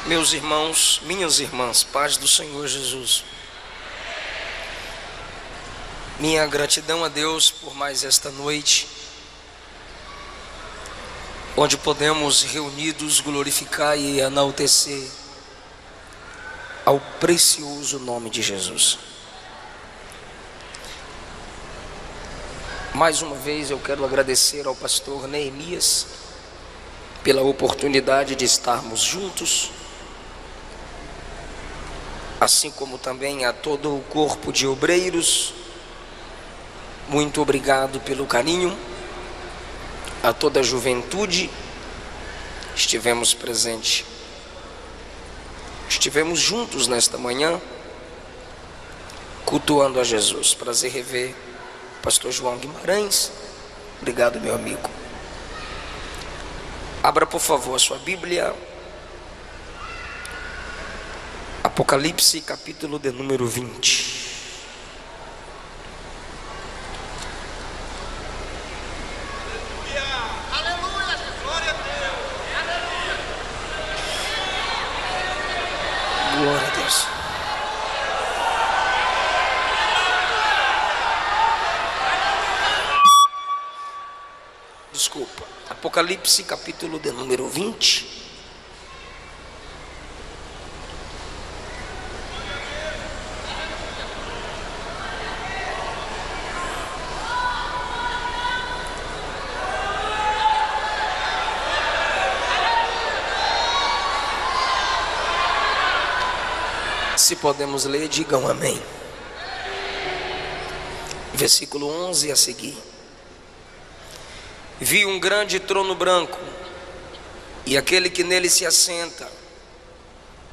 Meus irmãos, minhas irmãs, paz do Senhor Jesus. Minha gratidão a Deus por mais esta noite, onde podemos reunidos glorificar e enaltecer ao precioso nome de Jesus. Mais uma vez eu quero agradecer ao pastor Neemias pela oportunidade de estarmos juntos, assim como também a todo o corpo de obreiros. Muito obrigado pelo carinho. A toda a juventude, estivemos presentes. Estivemos juntos nesta manhã, cultuando a Jesus. Prazer rever o pastor João Guimarães. Obrigado, meu amigo. Abra, por favor, a sua Bíblia. Apocalipse, capítulo de número 20. Aleluia, glória a Deus. Glória a Deus. Desculpa. Apocalipse, capítulo de número 20. Se podemos ler, digam amém. Versículo 11 a seguir. Vi um grande trono branco, e aquele que nele se assenta,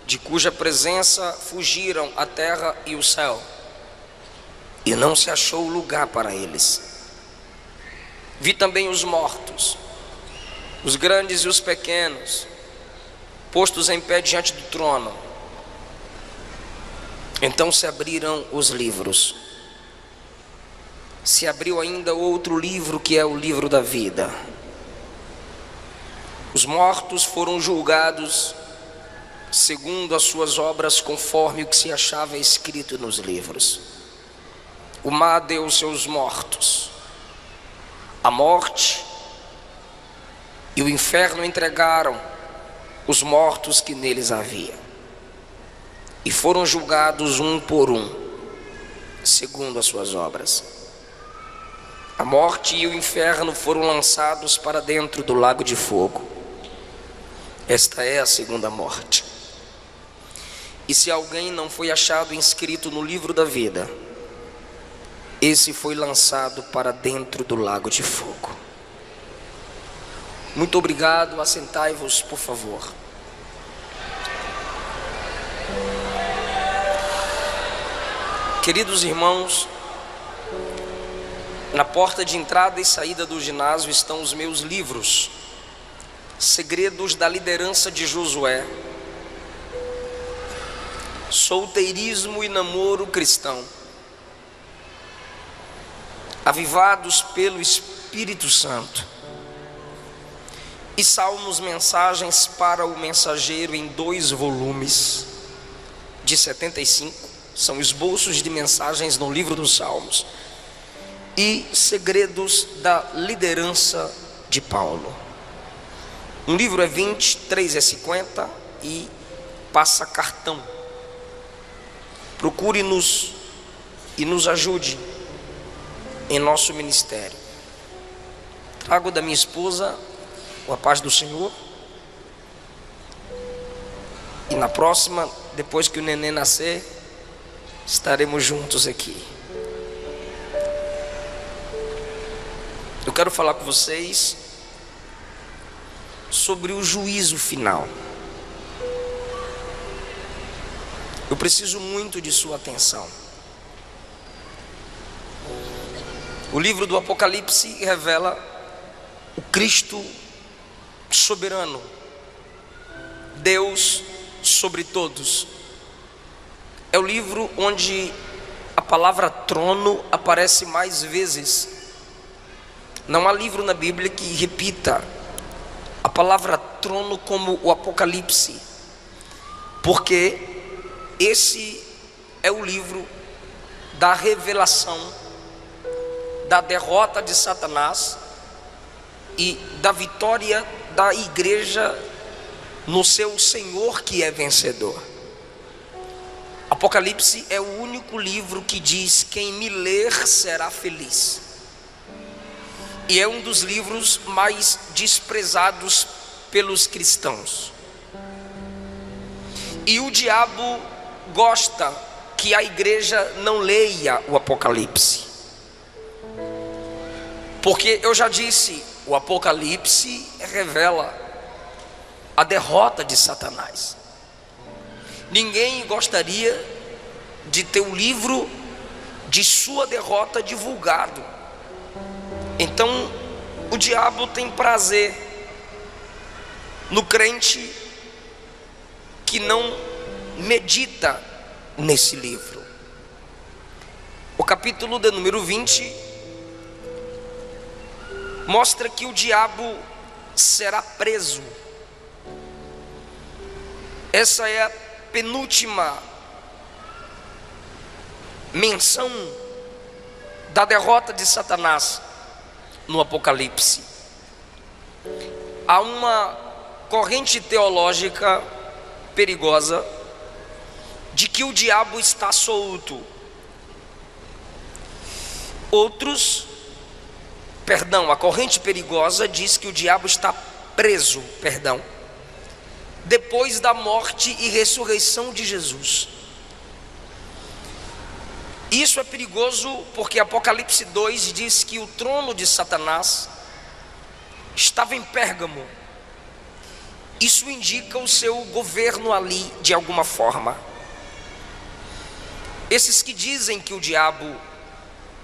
de cuja presença fugiram a terra e o céu, e não se achou lugar para eles. Vi também os mortos, os grandes e os pequenos, postos em pé diante do trono. Então se abriram os livros. Se abriu ainda outro livro, que é o livro da vida. Os mortos foram julgados segundo as suas obras, conforme o que se achava escrito nos livros. O mar deu seus mortos. A morte e o inferno entregaram os mortos que neles havia, e foram julgados um por um, segundo as suas obras. A morte e o inferno foram lançados para dentro do lago de fogo. Esta é a segunda morte. E se alguém não foi achado inscrito no livro da vida, esse foi lançado para dentro do lago de fogo. Muito obrigado. Assentai-vos, por favor. Queridos irmãos, na porta de entrada e saída do ginásio estão os meus livros: Segredos da Liderança de Josué, Solteirismo e Namoro Cristão, Avivados pelo Espírito Santo, e Salmos, Mensagens para o Mensageiro, em 2 volumes de 75. São esboços de mensagens no livro dos Salmos. E Segredos da Liderança de Paulo. Um livro é 20, 3 é 50 e passa cartão. Procure-nos e nos ajude em nosso ministério. Trago da minha esposa a paz do Senhor. E na próxima, depois que o neném nascer, estaremos juntos aqui. Eu quero falar com vocês sobre o juízo final. Eu preciso muito de sua atenção. O livro do Apocalipse revela o Cristo soberano, Deus sobre todos. É o livro onde a palavra trono aparece mais vezes. Não há livro na Bíblia que repita a palavra trono como o Apocalipse. porque esse é o livro da revelação da derrota de Satanás e da vitória da igreja no seu Senhor, que é vencedor. Apocalipse é o único livro que diz: quem me ler será feliz. E é um dos livros mais desprezados pelos cristãos. E o diabo gosta que a igreja não leia o Apocalipse, porque eu já disse, o Apocalipse revela a derrota de Satanás. Ninguém gostaria de ter o livro de sua derrota divulgado. Então o diabo tem prazer no crente que não medita nesse livro. O capítulo de número 20 mostra que o diabo será preso. Essa é a penúltima menção da derrota de Satanás no Apocalipse. Há uma corrente teológica perigosa de que o diabo está solto. A corrente perigosa diz que o diabo está preso, depois da morte e ressurreição de Jesus. Isso é perigoso porque Apocalipse 2 diz que o trono de Satanás estava em Pérgamo. Isso indica o seu governo ali de alguma forma. Esses que dizem que o diabo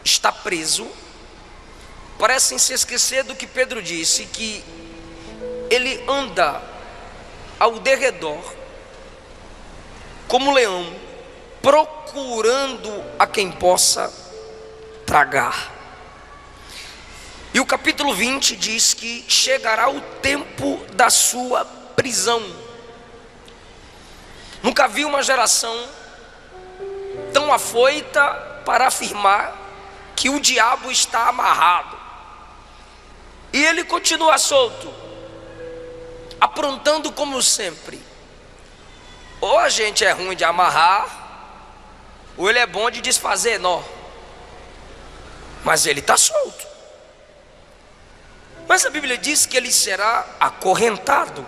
está preso parecem se esquecer do que Pedro disse, que ele anda ao derredor como leão, procurando a quem possa tragar. E o capítulo 20 diz que chegará o tempo da sua prisão. Nunca vi uma geração tão afoita para afirmar que o diabo está amarrado. E ele continua solto, aprontando como sempre. Ou a gente é ruim de amarrar, ou ele é bom de desfazer nó. Mas ele está solto. Mas a Bíblia diz que ele será acorrentado.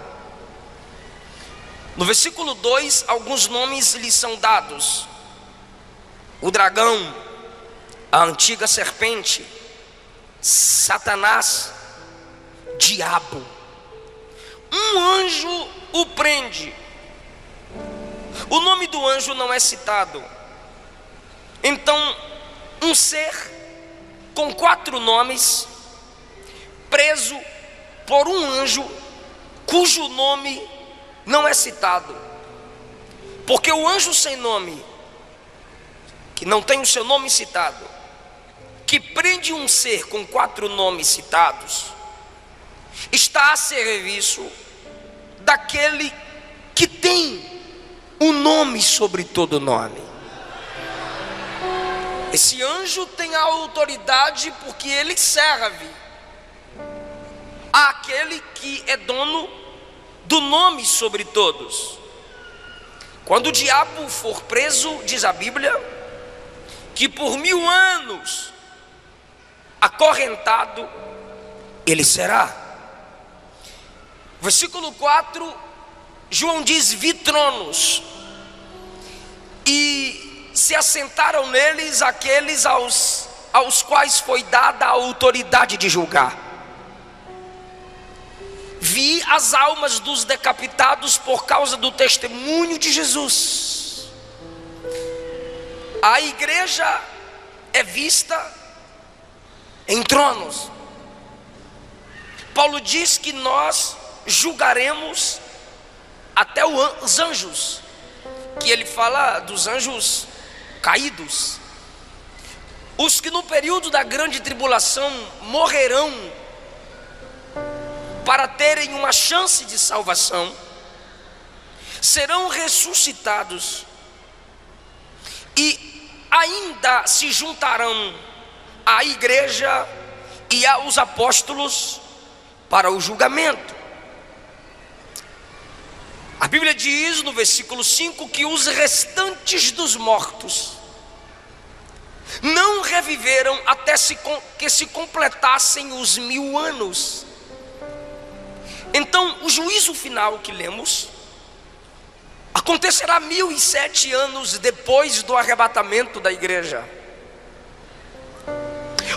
No versículo 2, alguns nomes lhe são dados: o dragão, a antiga serpente, Satanás, diabo. Um anjo o prende. O nome do anjo não é citado. Então, um ser com 4 nomes, preso por um anjo cujo nome não é citado. Porque o anjo sem nome, que não tem o seu nome citado, que prende um ser com 4 nomes citados, está a serviço daquele que tem um nome sobre todo nome. Esse anjo tem a autoridade porque ele serve àquele que é dono do nome sobre todos. Quando o diabo for preso, diz a Bíblia, que por 1000 anos acorrentado ele será. Versículo 4, João diz: vi tronos, e se assentaram neles aqueles aos quais foi dada a autoridade de julgar. Vi as almas dos decapitados por causa do testemunho de Jesus. A igreja é vista em tronos. Paulo diz que nós julgaremos até os anjos, que ele fala dos anjos caídos, os que no período da grande tribulação morrerão para terem uma chance de salvação, serão ressuscitados e ainda se juntarão à igreja e aos apóstolos para o julgamento. A Bíblia diz no versículo 5 que os restantes dos mortos não reviveram até que se completassem os 1000 anos. Então, o juízo final que lemos acontecerá 1007 anos depois do arrebatamento da igreja,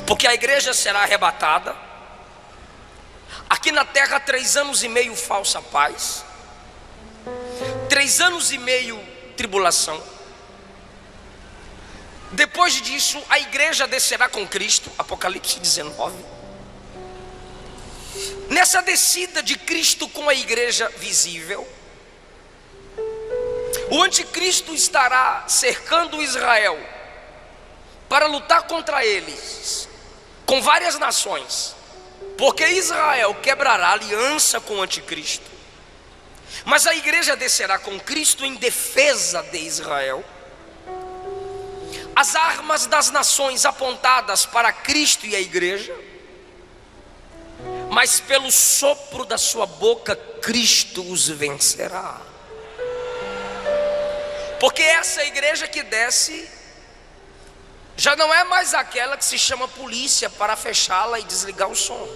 porque a igreja será arrebatada. Aqui na terra 3 anos e meio falsa paz, 3 anos e meio tribulação. Depois disso a igreja descerá com Cristo, Apocalipse 19. Nessa descida de Cristo com a igreja visível, o anticristo estará cercando Israel para lutar contra eles com várias nações, porque Israel quebrará aliança com o anticristo. Mas a igreja descerá com Cristo em defesa de Israel. As armas das nações apontadas para Cristo e a igreja, mas pelo sopro da sua boca Cristo os vencerá. Porque essa igreja que desce já não é mais aquela que se chama polícia para fechá-la e desligar o som.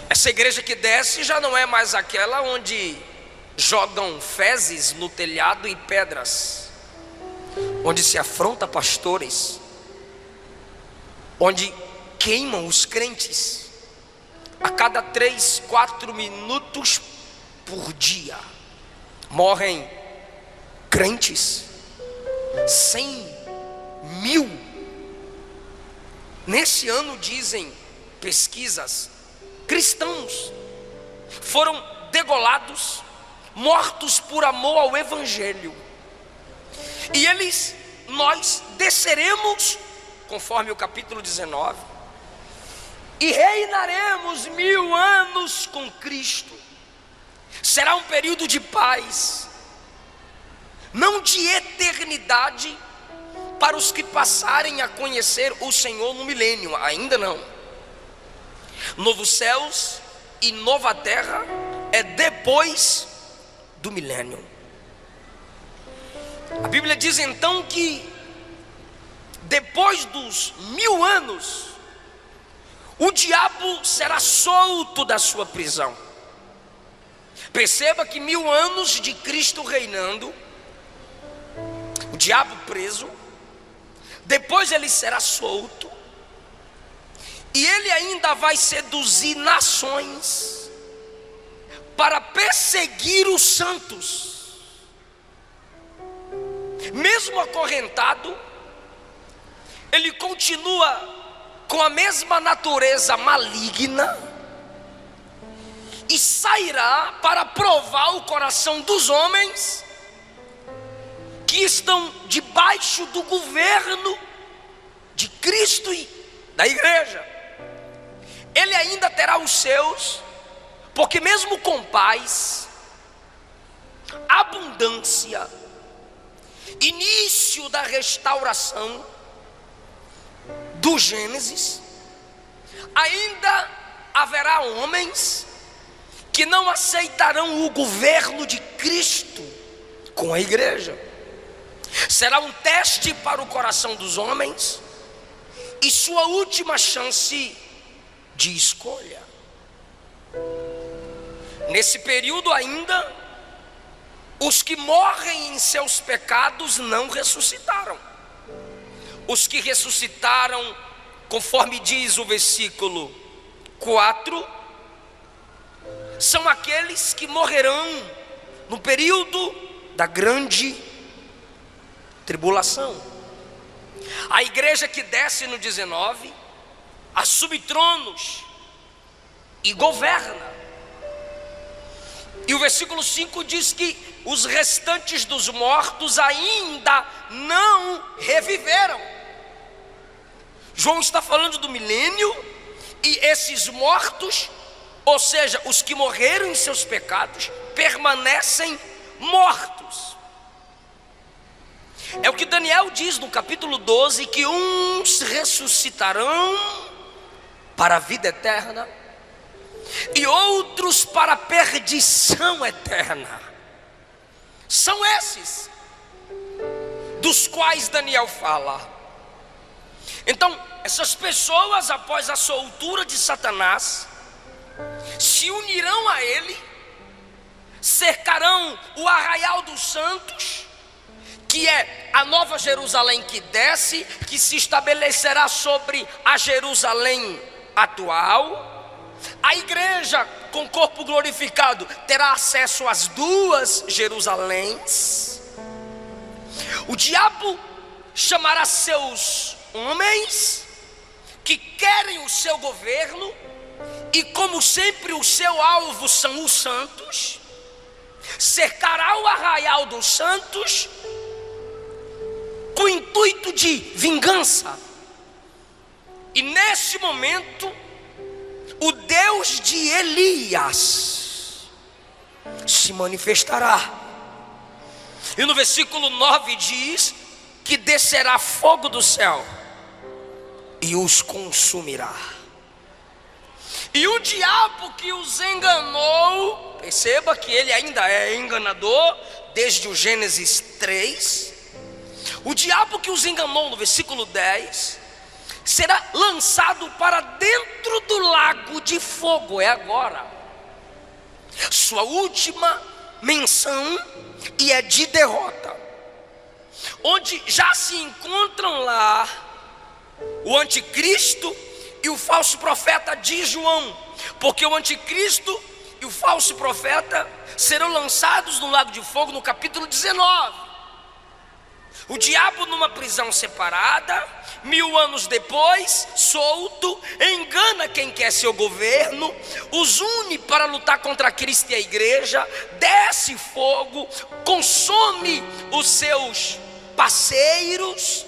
Essa igreja que desce já não é mais aquela onde jogam fezes no telhado e pedras, onde se afronta pastores, onde queimam os crentes a cada 3, 4 minutos por dia. Morrem crentes, 100.000. Nesse ano, dizem pesquisas, cristãos foram degolados, mortos por amor ao evangelho. E nós desceremos, conforme o capítulo 19, e reinaremos 1000 anos com Cristo. Será um período de paz, não de eternidade, para os que passarem a conhecer o Senhor no milênio, ainda não. Novos céus e nova terra é depois do milênio. A Bíblia diz então que depois dos 1000 anos, o diabo será solto da sua prisão. Perceba que 1000 anos de Cristo reinando, o diabo preso, depois ele será solto, e ele ainda vai seduzir nações para perseguir os santos. Mesmo acorrentado, ele continua com a mesma natureza maligna e sairá para provar o coração dos homens que estão debaixo do governo de Cristo e da igreja. Ele ainda terá os seus, porque mesmo com paz, abundância, início da restauração do Gênesis, ainda haverá homens que não aceitarão o governo de Cristo com a igreja. Será um teste para o coração dos homens e sua última chance de escolha. Nesse período ainda, os que morrem em seus pecados não ressuscitaram. Os que ressuscitaram, conforme diz o versículo 4, são aqueles que morrerão no período da grande tribulação. A igreja que desce no 19 assume tronos e governa. E o versículo 5 diz que os restantes dos mortos ainda não reviveram. João está falando do milênio, e esses mortos Ou seja, os que morreram em seus pecados permanecem mortos. É o que Daniel diz no capítulo 12, que uns ressuscitarão para a vida eterna e outros para a perdição eterna. São esses dos quais Daniel fala. Então, essas pessoas, após a soltura de Satanás, se unirão a ele, cercarão o arraial dos santos, que é a nova Jerusalém que desce, que se estabelecerá sobre a Jerusalém atual. A igreja com corpo glorificado terá acesso às duas Jerusaléns. O diabo chamará seus homens que querem o seu governo, e como sempre o seu alvo são os santos, cercará o arraial dos santos com o intuito de vingança. E nesse momento, o Deus de Elias se manifestará. E no versículo 9 diz que descerá fogo do céu e os consumirá. E o diabo que os enganou, perceba que ele ainda é enganador desde o Gênesis 3. O diabo que os enganou, no versículo 10, será lançado para dentro do lago de fogo. É agora sua última menção, e é de derrota, onde já se encontram lá o anticristo e o falso profeta de João, porque o anticristo e o falso profeta serão lançados no lago de fogo no capítulo 19. O diabo numa prisão separada, 1000 anos depois, solto, engana quem quer seu governo, os une para lutar contra Cristo e a igreja, desce fogo, consome os seus parceiros,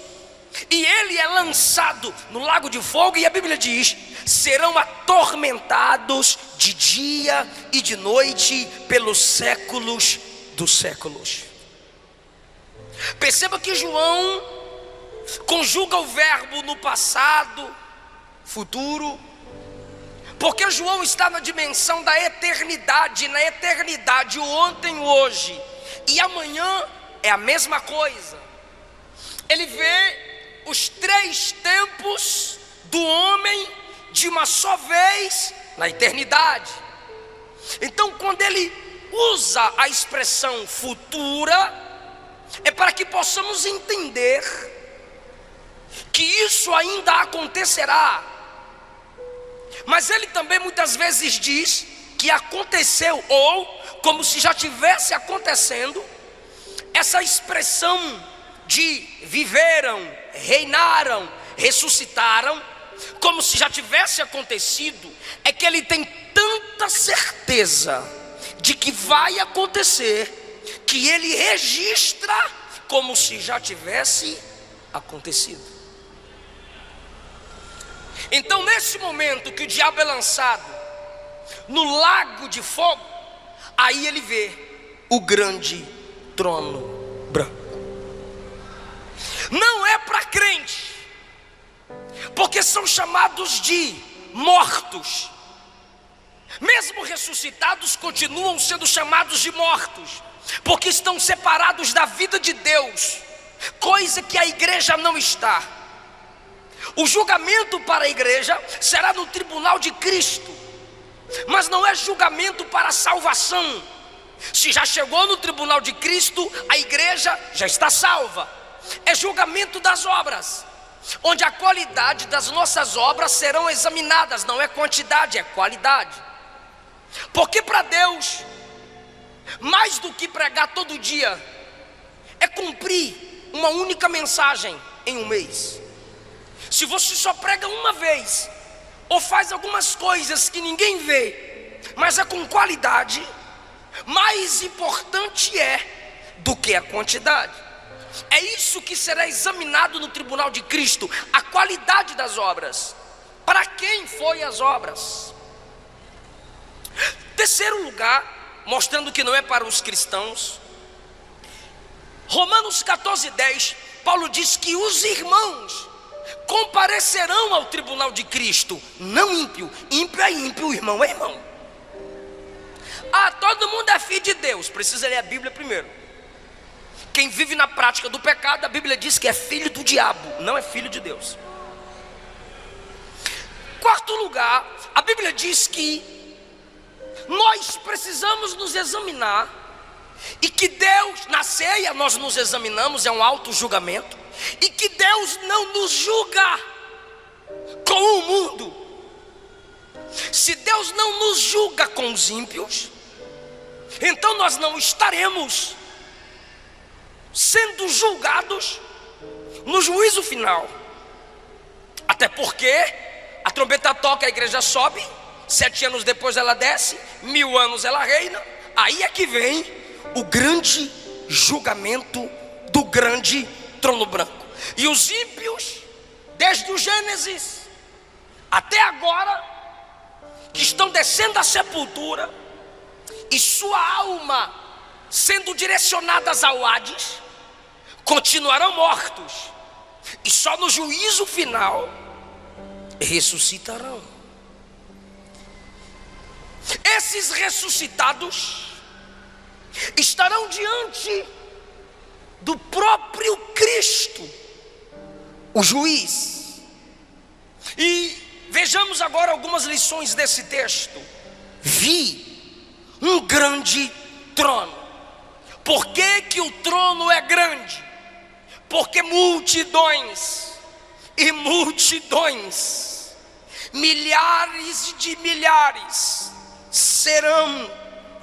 e ele é lançado no lago de fogo, e a Bíblia diz: serão atormentados de dia e de noite pelos séculos dos séculos. Perceba que João conjuga o verbo no passado, futuro, porque João está na dimensão da eternidade. Na eternidade, o ontem, o hoje e amanhã é a mesma coisa. Ele vê os 3 tempos do homem de uma só vez na eternidade. Então, quando ele usa a expressão futura, é para que possamos entender que isso ainda acontecerá. Mas ele também muitas vezes diz que aconteceu, ou como se já tivesse acontecendo. Essa expressão de viveram, reinaram, ressuscitaram, como se já tivesse acontecido, é que ele tem tanta certeza de que vai acontecer, que ele registra como se já tivesse acontecido. Então, nesse momento que o diabo é lançado no lago de fogo, aí ele vê o grande trono branco. Não é para crente, porque são chamados de mortos. Mesmo ressuscitados, continuam sendo chamados de mortos, porque estão separados da vida de Deus, coisa que a igreja não está. O julgamento para a igreja será no tribunal de Cristo, mas não é julgamento para a salvação. Se já chegou no tribunal de Cristo, a igreja já está salva. É julgamento das obras, onde a qualidade das nossas obras serão examinadas. Não é quantidade, é qualidade. Porque para Deus, mais do que pregar todo dia, é cumprir uma única mensagem em um mês. Se você só prega uma vez, ou faz algumas coisas que ninguém vê, mas é com qualidade, mais importante é do que a quantidade. É isso que será examinado no tribunal de Cristo, a qualidade das obras. Para quem foi as obras? Terceiro lugar, mostrando que não é para os cristãos, Romanos 14:10, Paulo diz que os irmãos comparecerão ao tribunal de Cristo, não ímpio. Ímpio é ímpio, irmão é irmão. Todo mundo é filho de Deus, precisa ler a Bíblia primeiro. Quem vive na prática do pecado, a Bíblia diz que é filho do diabo, não é filho de Deus. Quarto lugar, a Bíblia diz que nós precisamos nos examinar, e que Deus, na ceia nós nos examinamos, é um auto-julgamento, e que Deus não nos julga com o mundo. Se Deus não nos julga com os ímpios, então nós não estaremos sendo julgados no juízo final. Até porque a trombeta toca, a igreja sobe, 7 anos depois ela desce, 1000 anos ela reina. Aí é que vem o grande julgamento do grande trono branco. E os ímpios, desde o Gênesis até agora, que estão descendo à sepultura, e sua alma sendo direcionadas ao Hades, continuarão mortos, e só no juízo final ressuscitarão. Esses ressuscitados estarão diante do próprio Cristo, o juiz. E vejamos agora algumas lições desse texto. Vi um grande trono. Por que que o trono é grande? Porque multidões e multidões, milhares de milhares serão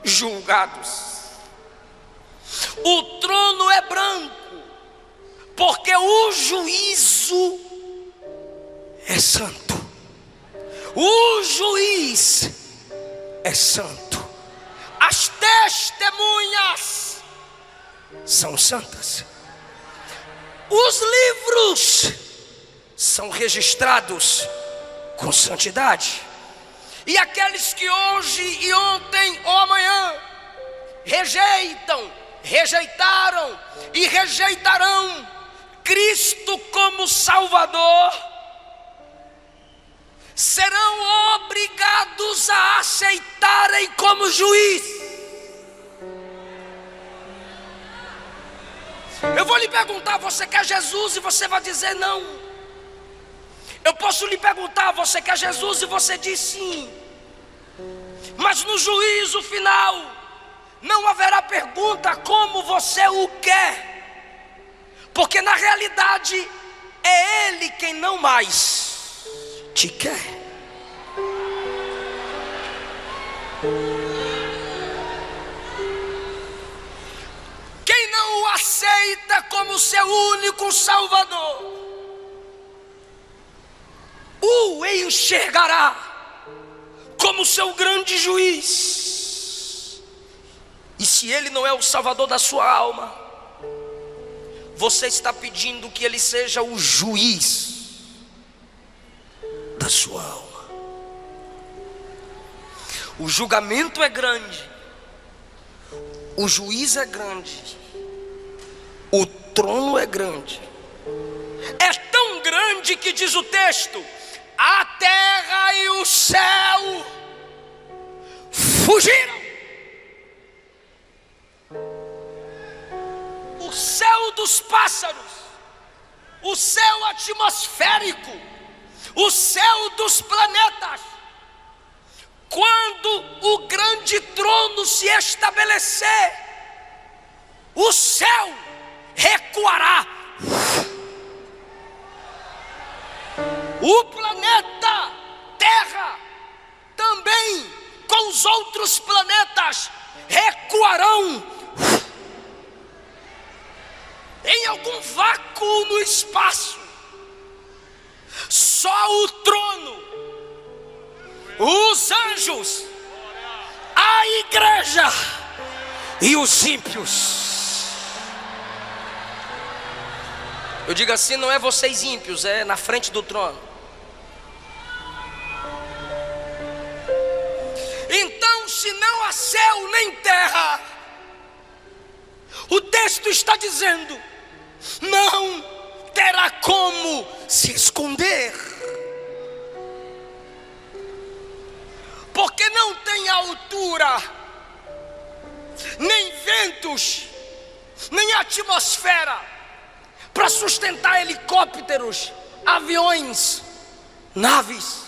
julgados. O trono é branco, porque o juízo é santo. O juiz é santo. As testemunhas são santas. Os livros são registrados com santidade. E aqueles que hoje e ontem ou amanhã rejeitaram e rejeitarão Cristo como Salvador, serão obrigados a aceitarem como juiz. Eu vou lhe perguntar: você quer Jesus? E você vai dizer não. Eu posso lhe perguntar: você quer Jesus? E você diz sim. Mas no juízo final não haverá pergunta como você o quer, porque na realidade é Ele quem não mais te quer. Quem não o aceita como seu único Salvador, o enxergará como seu grande juiz. E se Ele não é o Salvador da sua alma, você está pedindo que Ele seja o juiz da sua alma. O julgamento é grande, o juiz é grande, o trono é grande. É tão grande que diz o texto: a terra e o céu fugiram. O céu dos pássaros, o céu atmosférico, o céu dos planetas, quando o grande trono se estabelecer, o céu recuará. O planeta Terra também, com os outros planetas, recuarão em algum vácuo no espaço. Só o trono, os anjos, a igreja e os ímpios. Eu digo assim, não é vocês ímpios, é na frente do trono. Então, se não há céu nem terra. O texto está dizendo: não terá como se esconder, porque não tem altura, nem ventos, nem atmosfera para sustentar helicópteros, aviões, naves.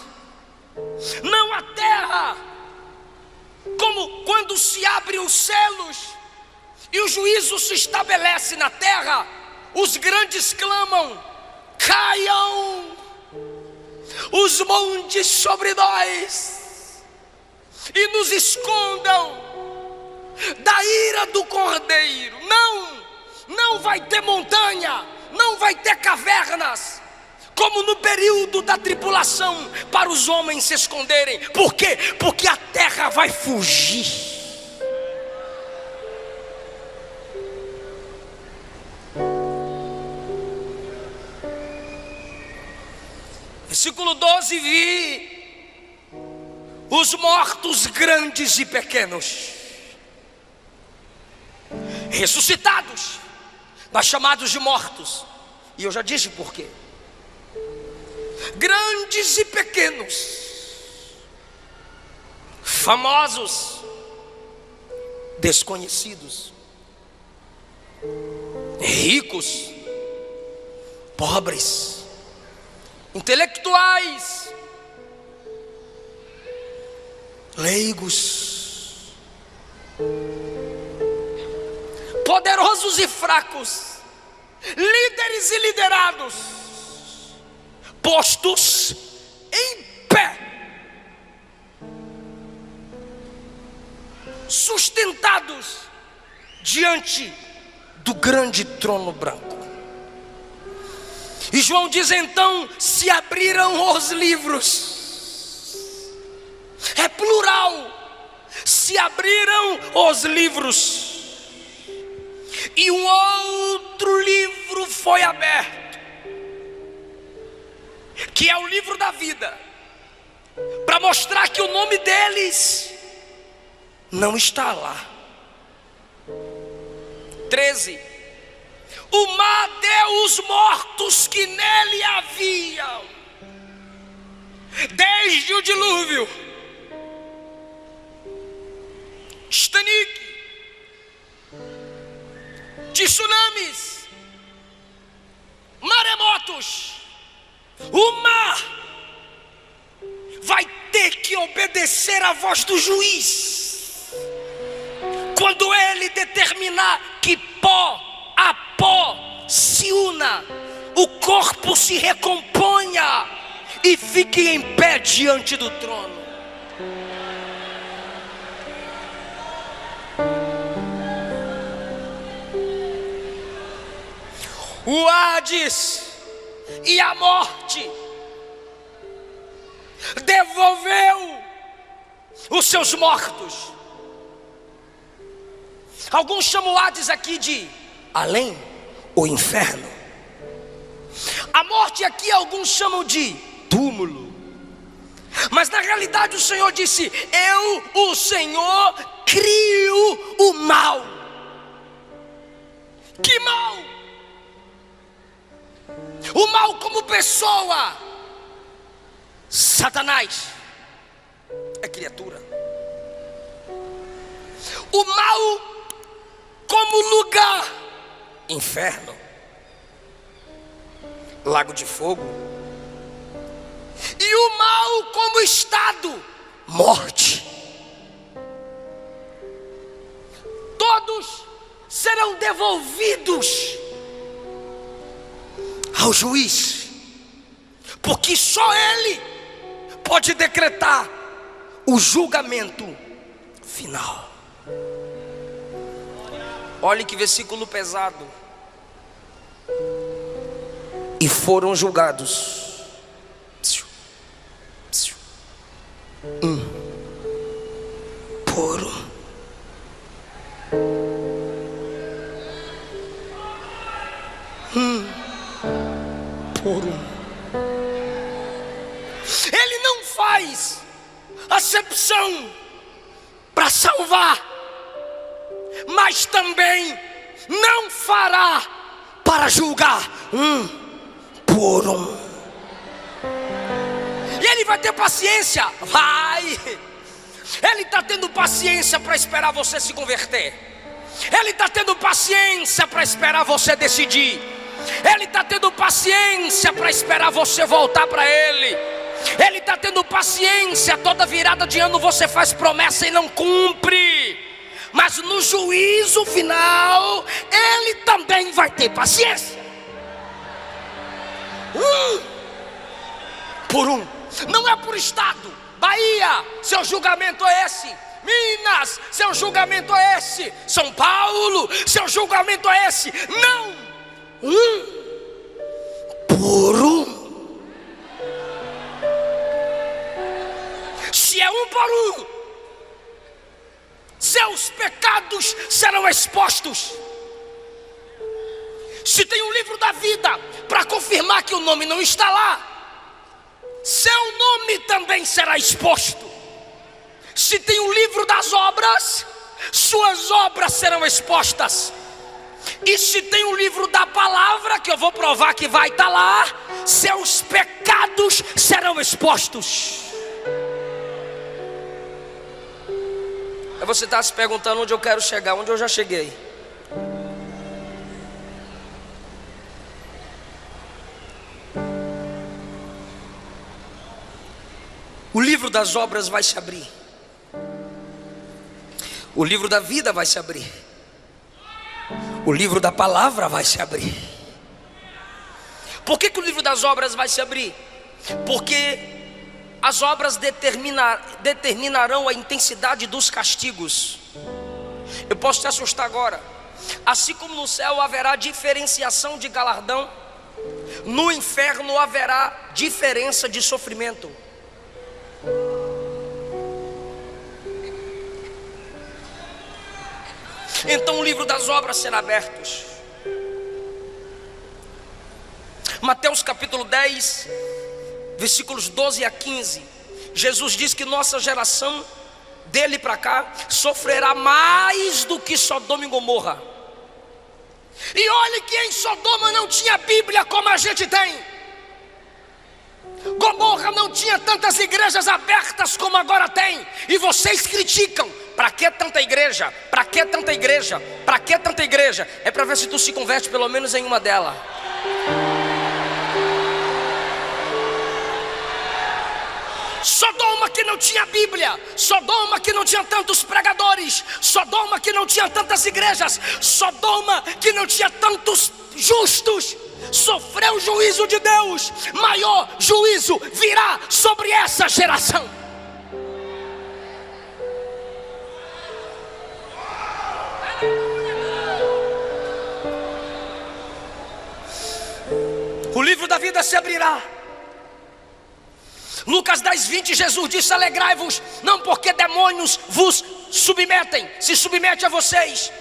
Não há terra, como quando se abrem os céus e o juízo se estabelece na terra, os grandes clamam: caiam os montes sobre nós e nos escondam da ira do Cordeiro. Não vai ter montanha, não vai ter cavernas, como no período da tribulação, para os homens se esconderem. Por quê? Porque a terra vai fugir. Versículo 12: vi os mortos grandes e pequenos ressuscitados, mas chamados de mortos. E eu já disse por quê. Grandes e pequenos, famosos, desconhecidos, ricos, pobres, intelectuais, leigos, poderosos e fracos, líderes e liderados, postos em pé, sustentados diante do grande trono branco. E João diz: então se abriram os livros. É plural. Se abriram os livros, e um outro livro foi aberto, que é o livro da vida, para mostrar que o nome deles não está lá. 13: o mar deu os mortos que nele haviam, desde o dilúvio, Titanic, tsunamis, maremotos. O mar vai ter que obedecer à voz do juiz quando ele determinar que pó a pó se una, o corpo se recomponha e fique em pé diante do trono. O Hades e a morte devolveu os seus mortos. Alguns chamam o Hades aqui de além, o inferno. A morte aqui alguns chamam de túmulo. Mas na realidade o Senhor disse: eu, o Senhor, crio o mal. Que mal? O mal como pessoa. Satanás é criatura. O mal como lugar, inferno, lago de fogo. E o mal como estado, morte. Todos serão devolvidos ao juiz, porque só ele pode decretar o julgamento final. Olhe que versículo pesado. E foram julgados por um. Por um. Ele não faz acepção para salvar salvar, mas também não fará para julgar um por um. E ele vai ter paciência, ele está tendo paciência para esperar você se converter. Ele está tendo paciência para esperar você decidir. Ele está tendo paciência para esperar você voltar para Ele. Ele está tendo paciência. Toda virada de ano você faz promessa e não cumpre. Mas no juízo final Ele também vai ter paciência. Por um. Não é por estado. Bahia, seu julgamento é esse. Minas, seu julgamento é esse. São Paulo, seu julgamento é esse. Não, por um. Se é um por um, seus pecados serão expostos. Se tem um livro da vida para confirmar que o nome não está lá, seu nome também será exposto. Se tem um livro das obras, suas obras serão expostas. E se tem um livro da palavra, que eu vou provar que vai estar lá, seus pecados serão expostos. Aí você está se perguntando onde eu quero chegar, onde eu já cheguei. O livro das obras vai se abrir. O livro da vida vai se abrir. O livro da palavra vai se abrir. Por que o livro das obras vai se abrir? Porque as obras determinarão a intensidade dos castigos. Eu posso te assustar agora. Assim como no céu haverá diferenciação de galardão, no inferno haverá diferença de sofrimento. Então o livro das obras será aberto. Mateus capítulo 10, versículos 12 a 15. Jesus diz que nossa geração, dele para cá, sofrerá mais do que Sodoma e Gomorra. E olhe que em Sodoma não tinha Bíblia como a gente tem. Gomorra não tinha tantas igrejas abertas como agora tem. E vocês criticam. Para que tanta igreja? Para que tanta igreja? Para que tanta igreja? É para ver se tu se converte pelo menos em uma delas. Sodoma que não tinha Bíblia, Sodoma que não tinha tantos pregadores, Sodoma que não tinha tantas igrejas, Sodoma que não tinha tantos justos, sofreu o juízo de Deus. Maior juízo virá sobre essa geração. O livro da vida se abrirá. Lucas 10, 20, Jesus disse: alegrai-vos, não porque demônios vos submetem, se submete a vocês,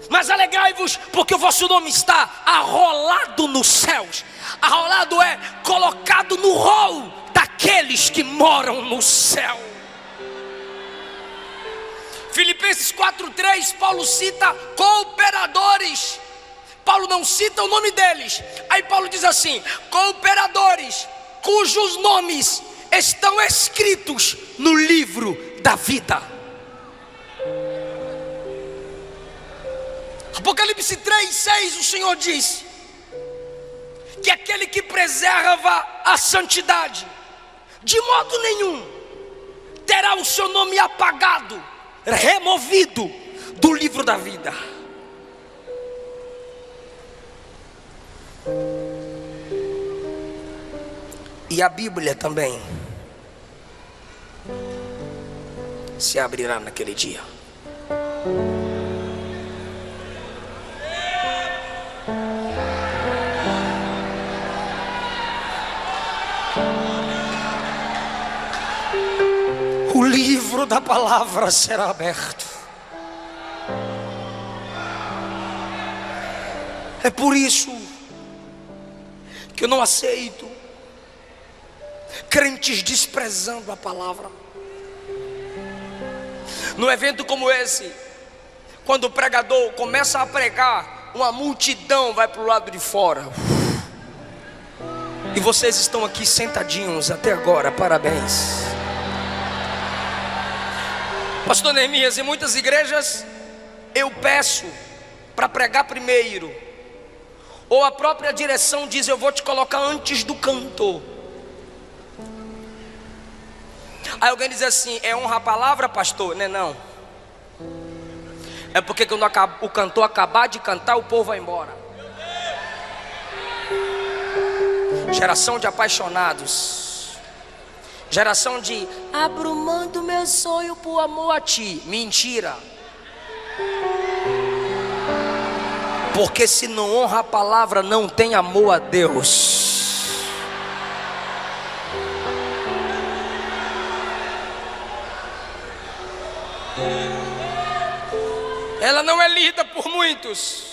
mas alegrai-vos porque o vosso nome está arrolado nos céus. Arrolado é colocado no rol daqueles que moram no céu. Filipenses 4:3, Paulo cita cooperadores. Paulo não cita o nome deles. Aí Paulo diz assim: cooperadores cujos nomes estão escritos no livro da vida. Apocalipse 3:6, o Senhor diz que aquele que preserva a santidade, de modo nenhum terá o seu nome apagado, removido do livro da vida. E a Bíblia também se abrirá naquele dia. O livro da palavra será aberto. É por isso que eu não aceito crentes desprezando a palavra. Num evento como esse, quando o pregador começa a pregar, uma multidão vai para o lado de fora. E vocês estão aqui sentadinhos até agora, parabéns. Pastor Neemias, em muitas igrejas eu peço para pregar primeiro, ou a própria direção diz: eu vou te colocar antes do cantor. Aí alguém diz assim: é honra a palavra, pastor? Não. É porque quando o cantor acabar de cantar, o povo vai embora. Geração de apaixonados, geração de abro mão do meu sonho por amor a ti. Mentira. Porque se não honra a palavra, não tem amor a Deus. Ela não é lida por muitos.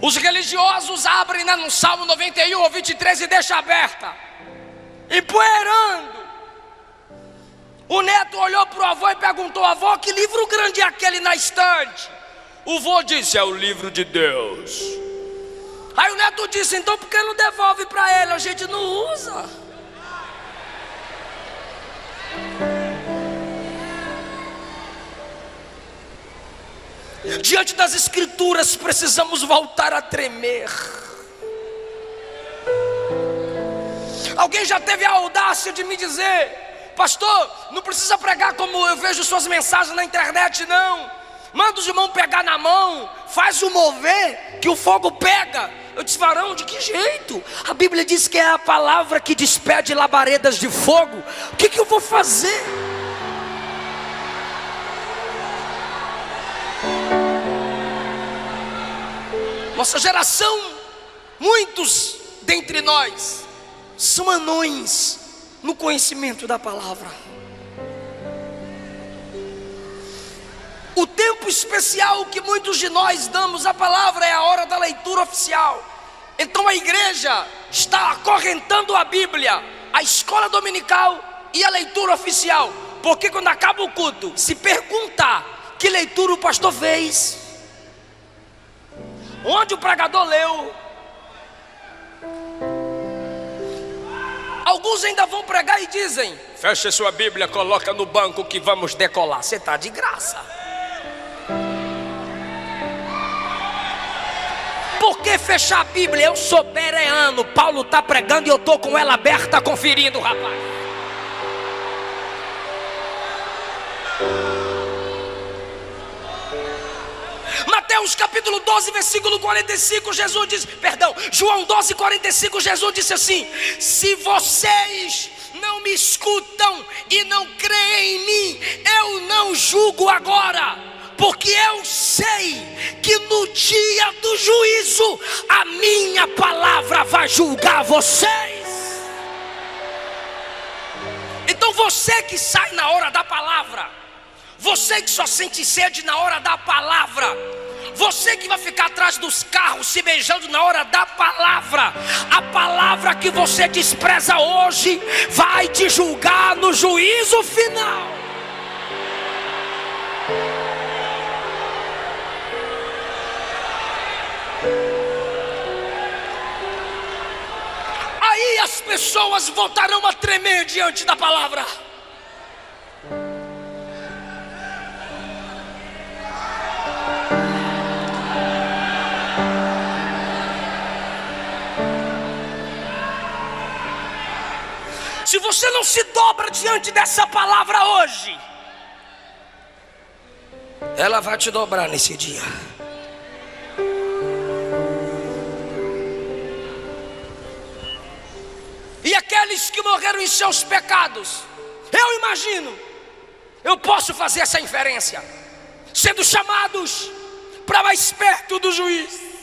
Os religiosos abrem no Salmo 91 ou 23 e deixam aberta, empoeirando. O neto olhou para o avô e perguntou: avô, que livro grande é aquele na estante? O avô disse: é o livro de Deus. Aí o neto disse: então por que não devolve para ele? A gente não usa. Diante das escrituras precisamos voltar a tremer. Alguém já teve a audácia de me dizer: pastor, não precisa pregar como eu vejo suas mensagens na internet, não. Manda os irmãos pegar na mão, faz o mover que o fogo pega. Eu disse: varão, de que jeito? A Bíblia diz que é a palavra que despede labaredas de fogo. O que eu vou fazer? Nossa geração, muitos dentre nós são anões no conhecimento da palavra. O tempo especial que muitos de nós damos à palavra é a hora da leitura oficial. Então a igreja está acorrentando a Bíblia, a escola dominical e a leitura oficial. Porque quando acaba o culto, se perguntar que leitura o pastor fez, onde o pregador leu, alguns ainda vão pregar e dizem: feche sua Bíblia, coloca no banco que vamos decolar. Você está de graça. Por que fechar a Bíblia? Eu sou bereano, Paulo está pregando e eu estou com ela aberta conferindo, rapaz. Mateus capítulo 12, versículo 45, Jesus diz, João 12, 45, Jesus disse assim: se vocês não me escutam e não creem em mim, eu não julgo agora, porque eu sei que no dia do juízo a minha palavra vai julgar vocês. Então você que sai na hora da palavra, você que só sente sede na hora da palavra, você que vai ficar atrás dos carros se beijando na hora da palavra, a palavra que você despreza hoje vai te julgar no juízo final. Aí as pessoas voltarão a tremer diante da palavra. Se você não se dobra diante dessa palavra hoje, ela vai te dobrar nesse dia. E aqueles que morreram em seus pecados, eu imagino, eu posso fazer essa inferência, sendo chamados para mais perto do juiz.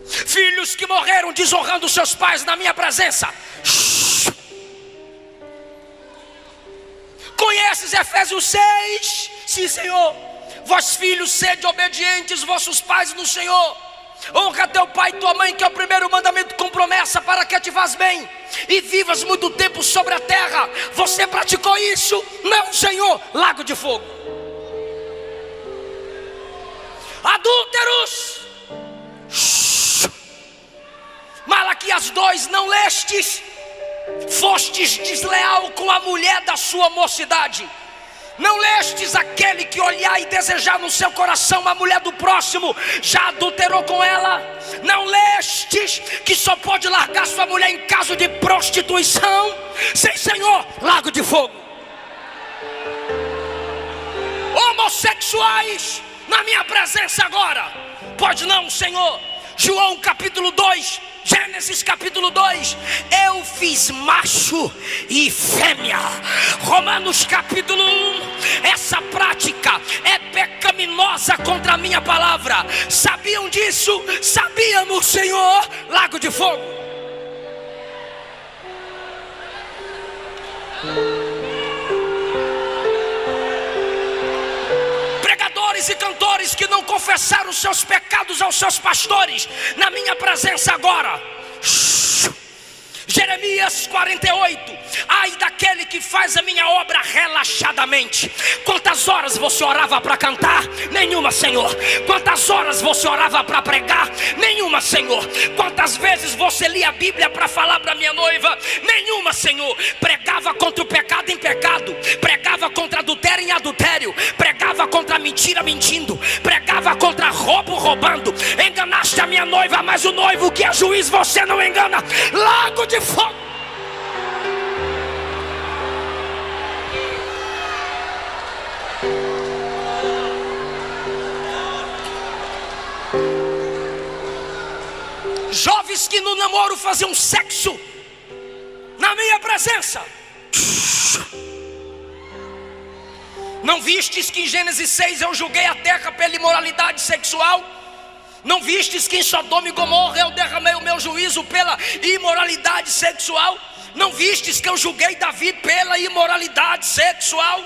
Filhos que morreram desonrando seus pais na minha presença. Conheces Efésios 6? Sim, Senhor. Vós filhos, sede obedientes vossos pais no Senhor, Honra teu pai e tua mãe, que é o primeiro mandamento com promessa, para que te vás bem e vivas muito tempo sobre a terra. Você praticou isso? Não, Senhor. Lago de fogo. Adúlteros. Malaquias 2, não lestes? Fostes desleal com a mulher da sua mocidade. Não lestes aquele que olhar e desejar no seu coração a mulher do próximo, já adulterou com ela? Não lestes que só pode largar sua mulher em caso de prostituição? Sim, Senhor. Lago de fogo. Homossexuais, na minha presença agora. Pode não, Senhor. João capítulo 2, Gênesis capítulo 2, eu fiz macho e fêmea. Romanos capítulo 1, essa prática é pecaminosa contra a minha palavra. Sabiam disso? Sabíamos, Senhor. Lago de fogo. Pregadores e cantores que não confessaram os seus pecados aos seus pastores, na minha presença agora. Jeremias 48, ai daquele que faz a minha obra relaxadamente. Quantas horas você orava para cantar? Nenhuma, Senhor. Quantas horas você orava para pregar? Nenhuma, Senhor. Quantas vezes você lia a Bíblia para falar para minha noiva? Nenhuma, Senhor. Pregava contra o pecado em pecado, pregava contra adultério em adultério, pregava contra a mentira mentindo, pregava contra roubo roubando. Enganaste a minha noiva, mas o noivo que é juiz você não engana. Lago de fogo. Jovens que no namoro faziam sexo na minha presença. Não vistes que em Gênesis 6 eu julguei a terra pela imoralidade sexual? Não vistes que em Sodoma e Gomorra eu derramei o meu juízo pela imoralidade sexual? Não vistes que eu julguei Davi pela imoralidade sexual?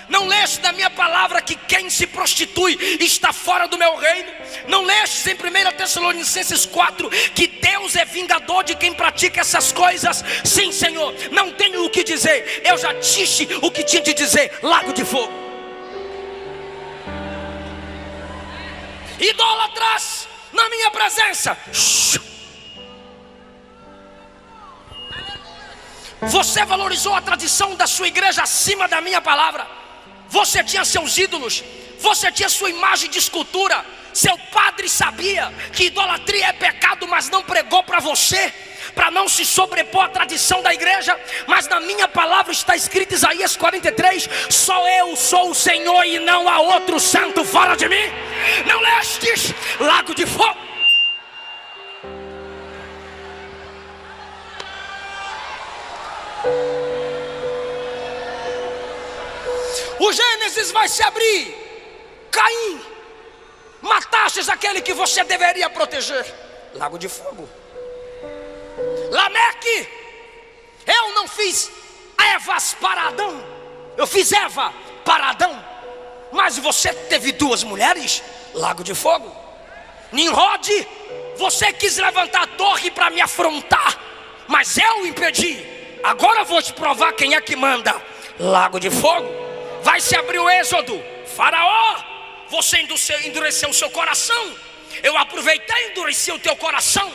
Não leste na minha palavra que quem se prostitui está fora do meu reino? Não lestes em 1 Tessalonicenses 4 que Deus é vingador de quem pratica essas coisas? Sim, Senhor. Não tenho o que dizer, eu já disse o que tinha de dizer. Lago de fogo. Idólatras na minha presença. Você valorizou a tradição da sua igreja acima da minha palavra. Você tinha seus ídolos, você tinha sua imagem de escultura. Seu padre sabia que idolatria é pecado, mas não pregou para você, para não se sobrepor à tradição da igreja. Mas na minha palavra está escrito Isaías 43, só eu sou o Senhor e não há outro santo fora de mim. Não lestes? Lago de fogo. O Gênesis vai se abrir. Caim, matastes aquele que você deveria proteger. Lago de fogo. Lameque, eu não fiz Evas para Adão, eu fiz Eva para Adão, mas você teve duas mulheres. Lago de fogo. Nimrod, você quis levantar a torre para me afrontar, mas eu impedi. Agora eu vou te provar quem é que manda. Lago de fogo. Vai se abrir o Êxodo. Faraó, você endureceu o seu coração. Eu aproveitei e endureci o teu coração.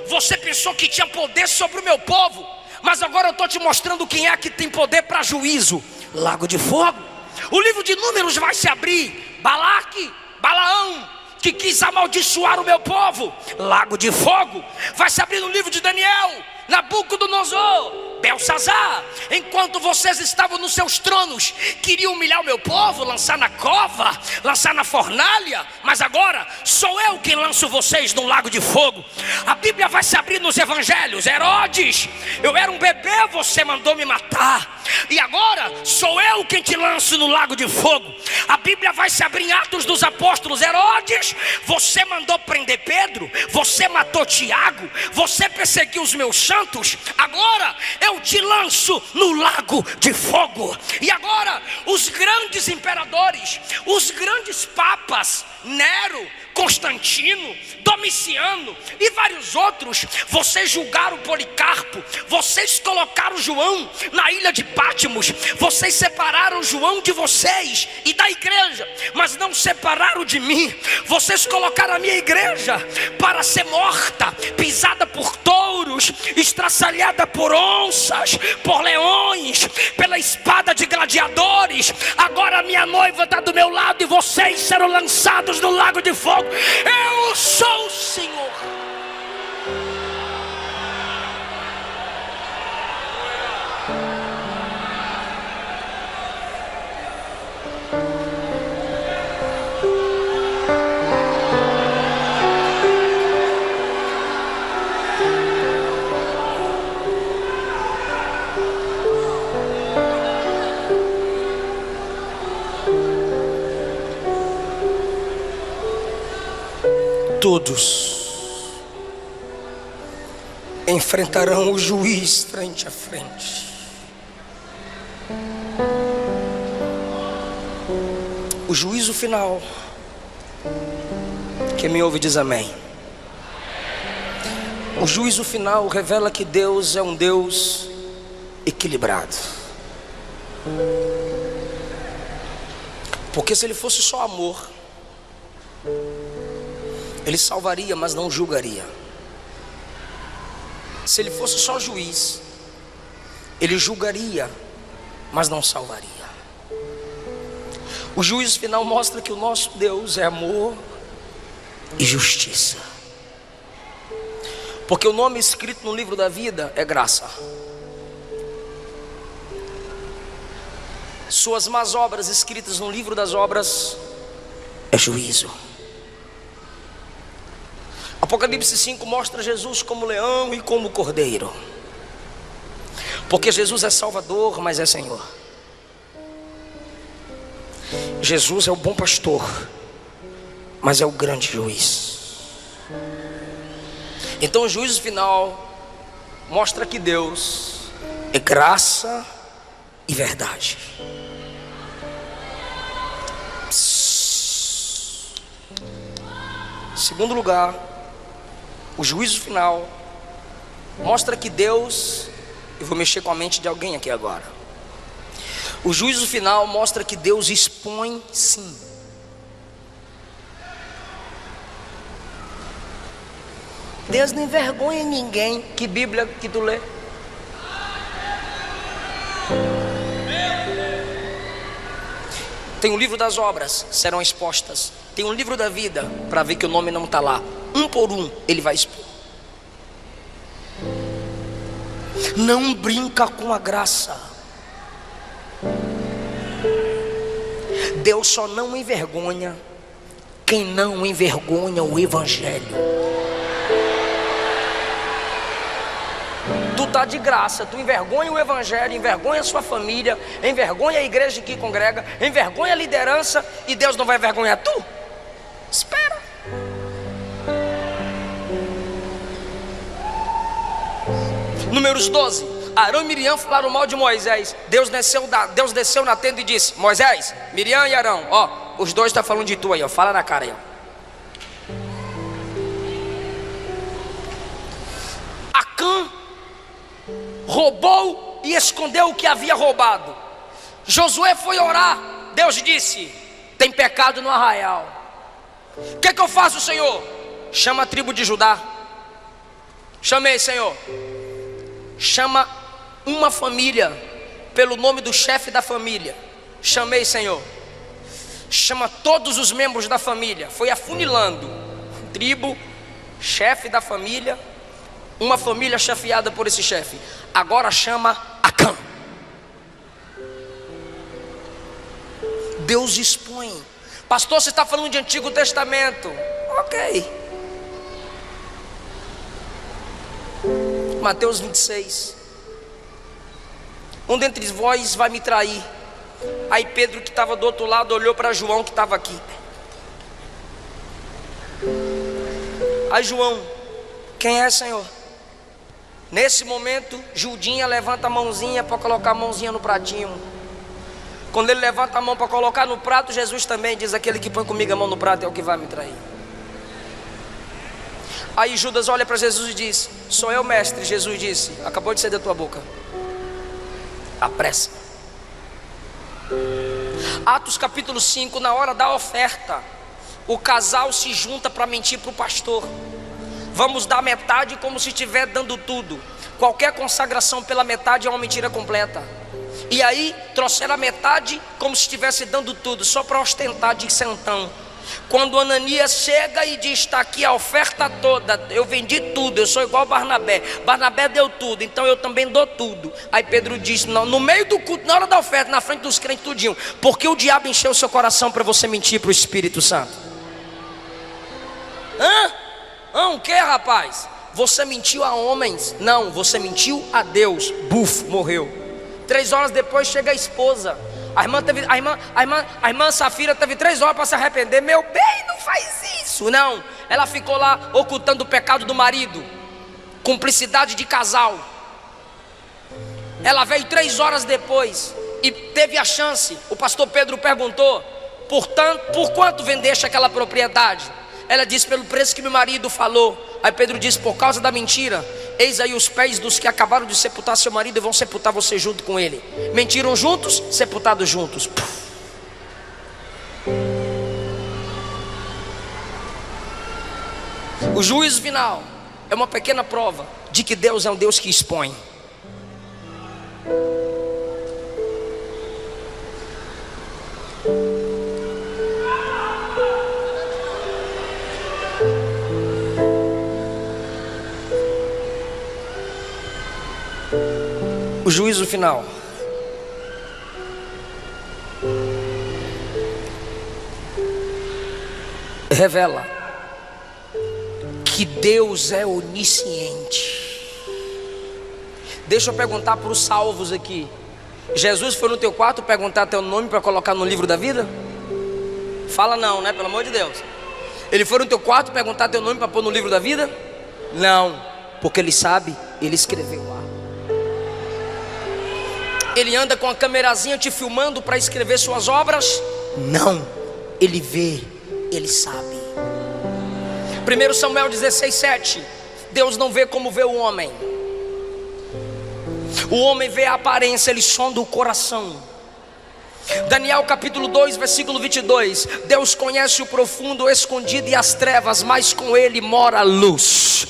Você pensou que tinha poder sobre o meu povo, mas agora eu estou te mostrando quem é que tem poder para juízo. Lago de fogo. O livro de Números vai se abrir. Balaque, Balaão, que quis amaldiçoar o meu povo. Lago de fogo. Vai se abrir no livro de Daniel. Nabucodonosor, Belsazar, enquanto vocês estavam nos seus tronos, queriam humilhar o meu povo, lançar na cova, lançar na fornalha, mas agora sou eu quem lanço vocês no lago de fogo. A Bíblia vai se abrir nos evangelhos. Herodes, eu era um bebê, você mandou me matar, e agora sou eu quem te lanço no lago de fogo. A Bíblia vai se abrir em Atos dos Apóstolos. Herodes, você mandou prender Pedro, você matou Tiago, você perseguiu os meus santos. Agora eu te lanço no lago de fogo. E agora os grandes imperadores, os grandes papas, Nero, Constantino, Domiciano e vários outros. Vocês julgaram Policarpo, vocês colocaram João na ilha de Patmos, vocês separaram João de vocês e da igreja, mas não separaram de mim. Vocês colocaram a minha igreja para ser morta, pisada por touros, estraçalhada por onças, por leões, pela espada de gladiadores. Agora a minha noiva está do meu lado e vocês serão lançados no lago de fogo. Eu sou o Senhor. Todos enfrentarão o juiz frente a frente. O juízo final. Quem me ouve diz amém. O juízo final revela que Deus é um Deus equilibrado. Porque se Ele fosse só amor, Ele salvaria, mas não julgaria. Se Ele fosse só juiz, Ele julgaria, mas não salvaria. O juízo final mostra que o nosso Deus é amor e justiça. Porque o nome escrito no livro da vida é graça. Suas más obras escritas no livro das obras é juízo. Apocalipse 5 mostra Jesus como leão e como cordeiro. Porque Jesus é Salvador, mas é Senhor. Jesus é o bom pastor, mas é o grande juiz. Então o juízo final mostra que Deus é graça e verdade. Segundo lugar, o juízo final mostra que Deus, eu vou mexer com a mente de alguém aqui agora. O juízo final mostra que Deus expõe sim. Deus não envergonha ninguém. Que Bíblia que tu lê? Tem o livro das obras, serão expostas. Tem um livro da vida, para ver que o nome não está lá. Um por um, Ele vai expor. Não brinca com a graça. Deus só não envergonha quem não envergonha o Evangelho. Tu está de graça, tu envergonha o Evangelho, envergonha a sua família, envergonha a igreja que congrega, envergonha a liderança, e Deus não vai envergonhar tu? Espera. Números 12. Arão e Miriam falaram mal de Moisés. Deus desceu na tenda e disse: Moisés, Miriam e Arão, ó, os dois estão falando de tu aí, ó, fala na cara aí, ó. Acã roubou e escondeu o que havia roubado. Josué foi orar. Deus disse: tem pecado no arraial. O que eu faço, Senhor? Chama a tribo de Judá. Chamei, Senhor. Chama uma família pelo nome do chefe da família. Chamei, Senhor. Chama todos os membros da família. Foi afunilando. Tribo, chefe da família, uma família chefiada por esse chefe. Agora chama Acã. Deus expõe. Pastor, você está falando de Antigo Testamento. Ok. Mateus 26. Um dentre vós vai me trair. Aí Pedro, que estava do outro lado, olhou para João, que estava aqui. Aí João: quem é, Senhor? Nesse momento, Judinha levanta a mãozinha para colocar a mãozinha no pratinho. Quando ele levanta a mão para colocar no prato, Jesus também diz: aquele que põe comigo a mão no prato é o que vai me trair. Aí Judas olha para Jesus e diz: sou eu, mestre. Jesus disse: acabou de sair da tua boca. Apressa. Atos capítulo 5, na hora da oferta, o casal se junta para mentir para o pastor. Vamos dar metade como se estiver dando tudo. Qualquer consagração pela metade é uma mentira completa. E aí trouxeram a metade como se estivesse dando tudo, só para ostentar de santão. Quando Ananias chega e diz: está aqui a oferta toda, eu vendi tudo, eu sou igual Barnabé. Barnabé deu tudo, então eu também dou tudo. Aí Pedro diz: não, no meio do culto, na hora da oferta, na frente dos crentes tudinho, porque o diabo encheu o seu coração para você mentir para o Espírito Santo? O que, rapaz? Você mentiu a homens? Não, você mentiu a Deus. Buf, morreu. 3 horas depois chega a esposa. A irmã Safira teve 3 horas para se arrepender. Meu bem, não faz isso. Não, ela ficou lá ocultando o pecado do marido. Cumplicidade de casal. Ela veio 3 horas depois e teve a chance. O pastor Pedro perguntou: por quanto vendeste aquela propriedade? Ela disse: pelo preço que meu marido falou. Aí Pedro disse: por causa da mentira, eis aí os pés dos que acabaram de sepultar seu marido e vão sepultar você junto com ele. Mentiram juntos, sepultados juntos. O juízo final é uma pequena prova de que Deus é um Deus que expõe. O juízo final revela que Deus é onisciente. Deixa eu perguntar para os salvos aqui: Jesus foi no teu quarto perguntar teu nome para colocar no livro da vida? Fala não, né? Pelo amor de Deus. Ele foi no teu quarto perguntar teu nome para pôr no livro da vida? Não, porque ele sabe, ele escreveu lá. Ele anda com a camerazinha te filmando para escrever suas obras? Não, ele vê, ele sabe. 1 Samuel 16:7. Deus não vê como vê o homem. O homem vê a aparência, ele sonda o coração. Daniel capítulo 2, versículo 22. Deus conhece o profundo, o escondido e as trevas, mas com ele mora a luz.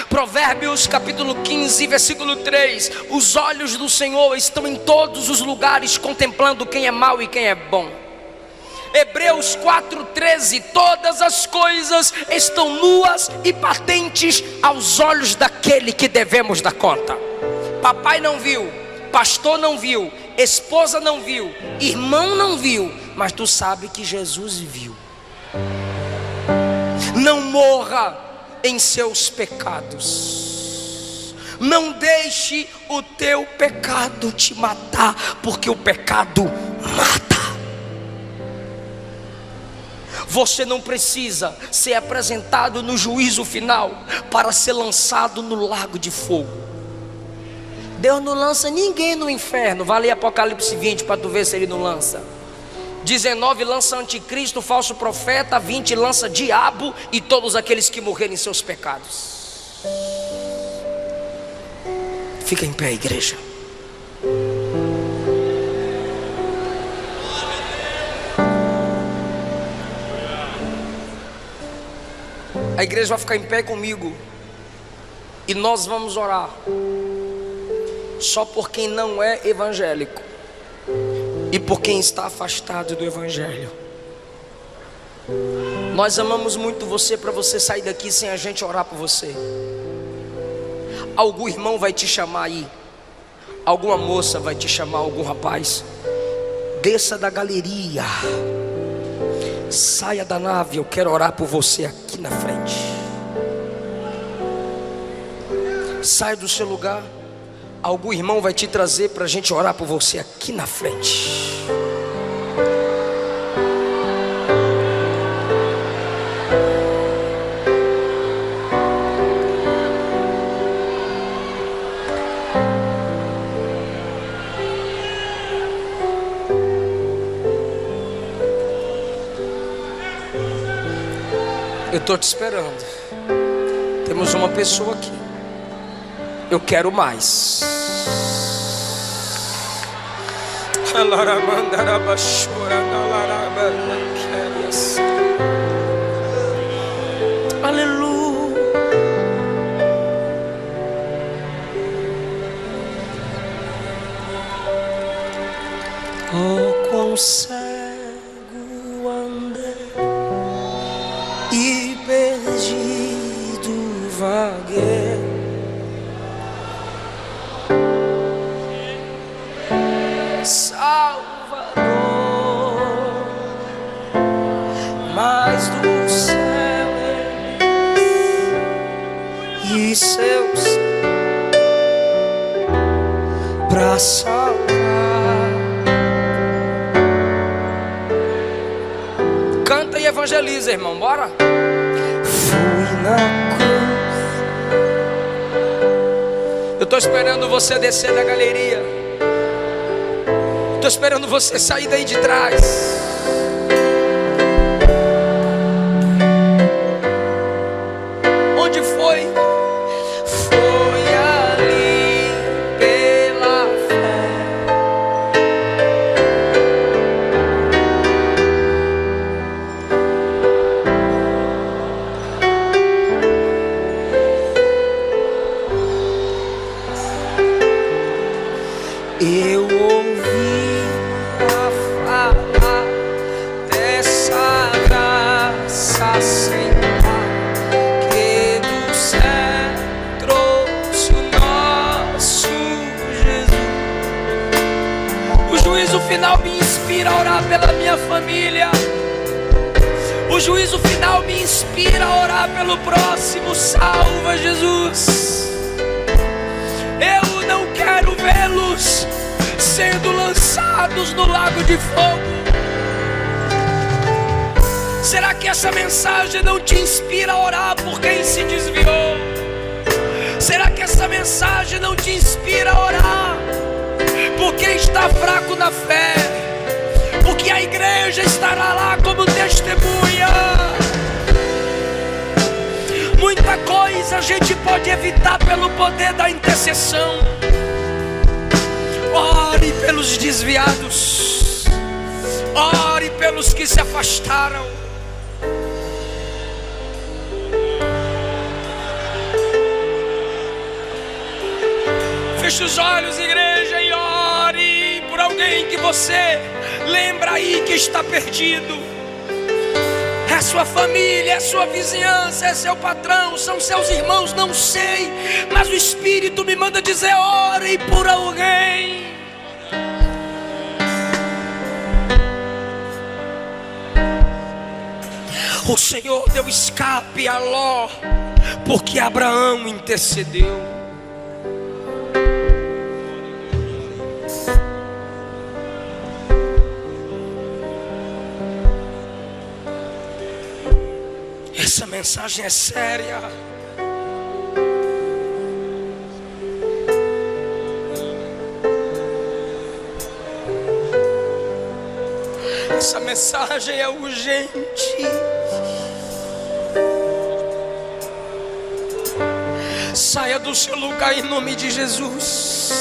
Provérbios capítulo 15, versículo 3. Os olhos do Senhor estão em todos os lugares, contemplando quem é mau e quem é bom. Hebreus 4:13. Todas as coisas estão nuas e patentes aos olhos daquele que devemos dar conta. Papai não viu, pastor não viu, esposa não viu, irmão não viu, mas tu sabe que Jesus viu. Não morra em seus pecados. Não deixe o teu pecado te matar, porque o pecado mata. Você não precisa ser apresentado no juízo final para ser lançado no lago de fogo. Deus não lança ninguém no inferno. Vai ler Apocalipse 20 para tu ver se ele não lança. 19 lança anticristo, falso profeta. 20 lança diabo e todos aqueles que morrerem em seus pecados. Fica em pé, igreja. A igreja vai ficar em pé comigo e nós vamos orar só por quem não é evangélico e por quem está afastado do evangelho. Nós amamos muito você para você sair daqui sem a gente orar por você. Algum irmão vai te chamar aí, alguma moça vai te chamar, algum rapaz. Desça da galeria, saia da nave, eu quero orar por você aqui na frente. Saia do seu lugar, algum irmão vai te trazer para a gente orar por você aqui na frente. Eu estou te esperando. Temos uma pessoa aqui. Eu quero mais. Aleluia. Oh, quão cego andei e perdido vaguei. Salvador, mas do céu e seus pra salvar. Canta e evangeliza, irmão, bora. Fui na cruz. Eu tô esperando você descer da galeria. Estou esperando você sair daí de trás. Onde foi? Foi ali pela fé. Eu ouvi a falar dessa graça sem par, que do céu trouxe o nosso Jesus. O juízo final me inspira a orar pela minha família. O juízo final me inspira a orar pelo próximo. Salva, Jesus. Eu não quero vê-los sendo lançados no lago de fogo. Será que essa mensagem não te inspira a orar por quem se desviou? Será que essa mensagem não te inspira a orar por quem está fraco na fé? Porque a igreja estará lá como testemunha. Muita coisa a gente pode evitar pelo poder da intercessão. Ore pelos desviados. Ore pelos que se afastaram. Feche os olhos, igreja, e ore por alguém que você lembra aí que está perdido. É sua família, é sua vizinhança, é seu patrão, são seus irmãos, não sei. Mas o Espírito me manda dizer: ore por alguém. O Senhor deu escape a Ló, porque Abraão intercedeu. Essa mensagem é séria. Essa mensagem é urgente. Saia do seu lugar em nome de Jesus.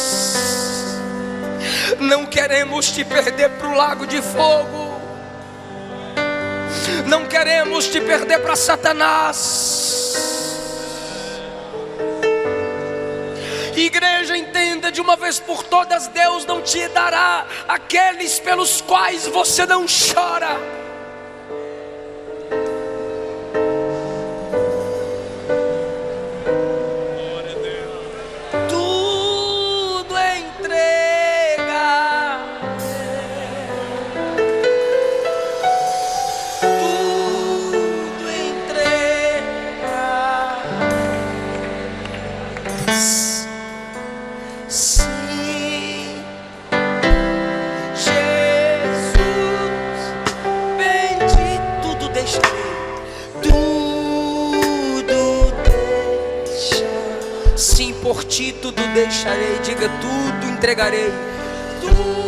Não queremos te perder para o lago de fogo. Não queremos te perder para Satanás. Igreja, entenda de uma vez por todas: Deus não te dará aqueles pelos quais você não chora. Tudo entrega. Tudo entrega. Sim, Jesus, bendito, tudo deixarei, tudo deixa. Sim, por ti tudo deixarei, diga: tudo entregarei, tudo.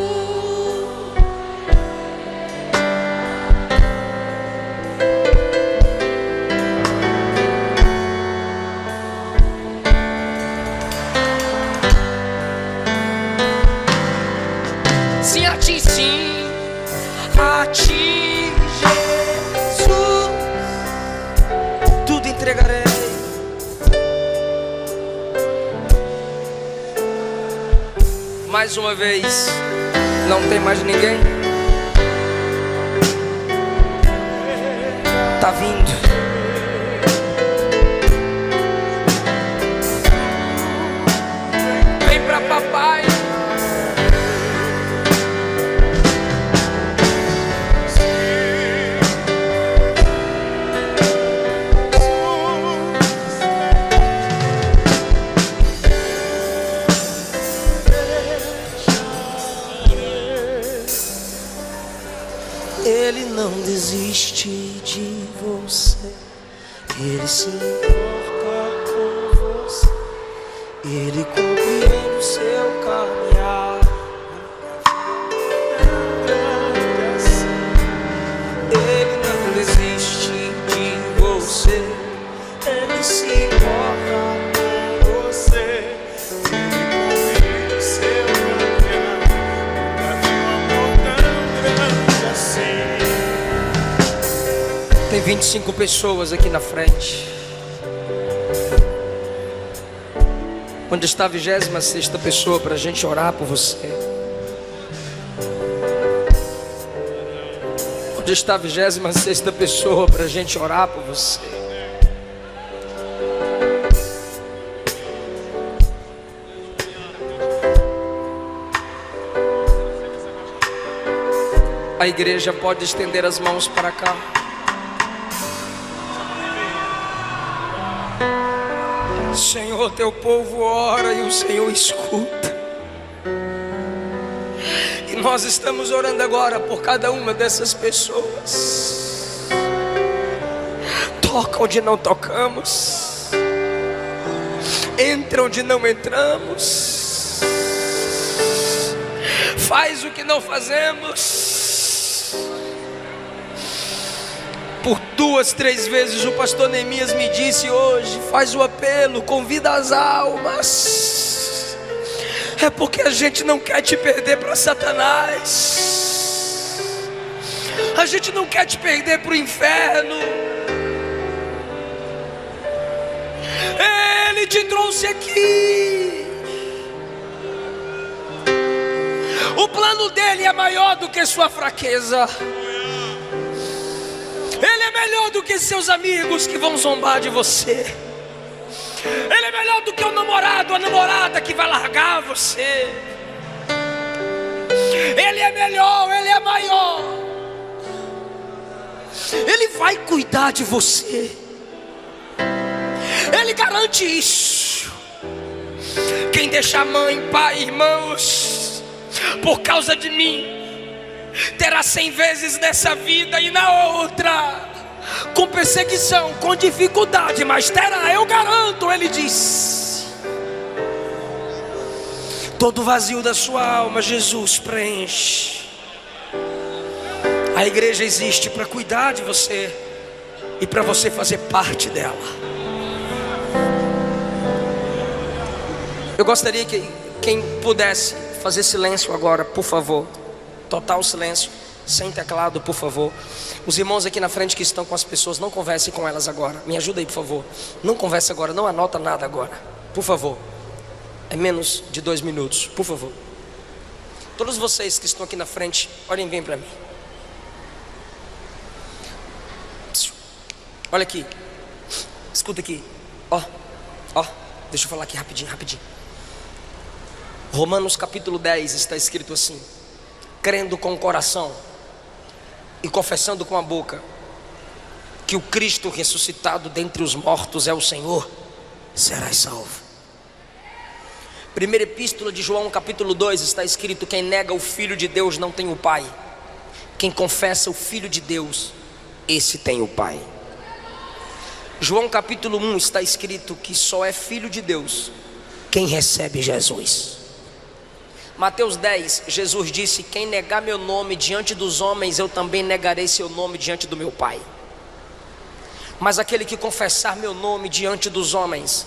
mais uma vez. Não tem mais ninguém? Tá vindo. Vem pra papai. Ele não desiste de você, Ele se importa com você, Ele compreende o seu caminhar. Ele não desiste de você, Ele se importa com você, Ele compreende o seu caminhar. Nunca vi um amor tão grande assim. Tem 25 pessoas aqui na frente. Onde está a 26ª pessoa para a gente orar por você? Onde está a 26ª pessoa para a gente orar por você? A igreja pode estender as mãos para cá. Senhor, teu povo ora e o Senhor escuta. E nós estamos orando agora por cada uma dessas pessoas. Toca onde não tocamos, entra onde não entramos, faz o que não fazemos. Por 2, 3 vezes o pastor Neemias me disse hoje: faz o apelo, convida as almas. É porque a gente não quer te perder para Satanás. A gente não quer te perder para o inferno. Ele te trouxe aqui. O plano dele é maior do que sua fraqueza. Ele é melhor do que seus amigos que vão zombar de você. Ele é melhor do que o namorado, a namorada que vai largar você. Ele é melhor, Ele é maior. Ele vai cuidar de você. Ele garante isso. Quem deixa mãe, pai, irmãos, por causa de mim, terá 100 vezes nessa vida e na outra, com perseguição, com dificuldade, mas terá, eu garanto. Ele diz: todo vazio da sua alma, Jesus preenche. A igreja existe para cuidar de você e para você fazer parte dela. Eu gostaria que quem pudesse fazer silêncio agora, por favor. Total silêncio, sem teclado, por favor. Os irmãos aqui na frente que estão com as pessoas, não converse com elas agora. Me ajuda aí, por favor. Não converse agora, não anota nada agora, por favor. É menos de 2 minutos, por favor. Todos vocês que estão aqui na frente, olhem bem para mim. Olha aqui, escuta aqui. Ó, deixa eu falar aqui rapidinho. Romanos capítulo 10 está escrito assim: crendo com o coração e confessando com a boca que o Cristo ressuscitado dentre os mortos é o Senhor, serás salvo. Primeira epístola de João capítulo 2 está escrito: quem nega o Filho de Deus não tem o Pai. Quem confessa o Filho de Deus, esse tem o Pai. João capítulo 1 está escrito que só é filho de Deus quem recebe Jesus. Mateus 10, Jesus disse: quem negar meu nome diante dos homens, eu também negarei seu nome diante do meu Pai. Mas aquele que confessar meu nome diante dos homens,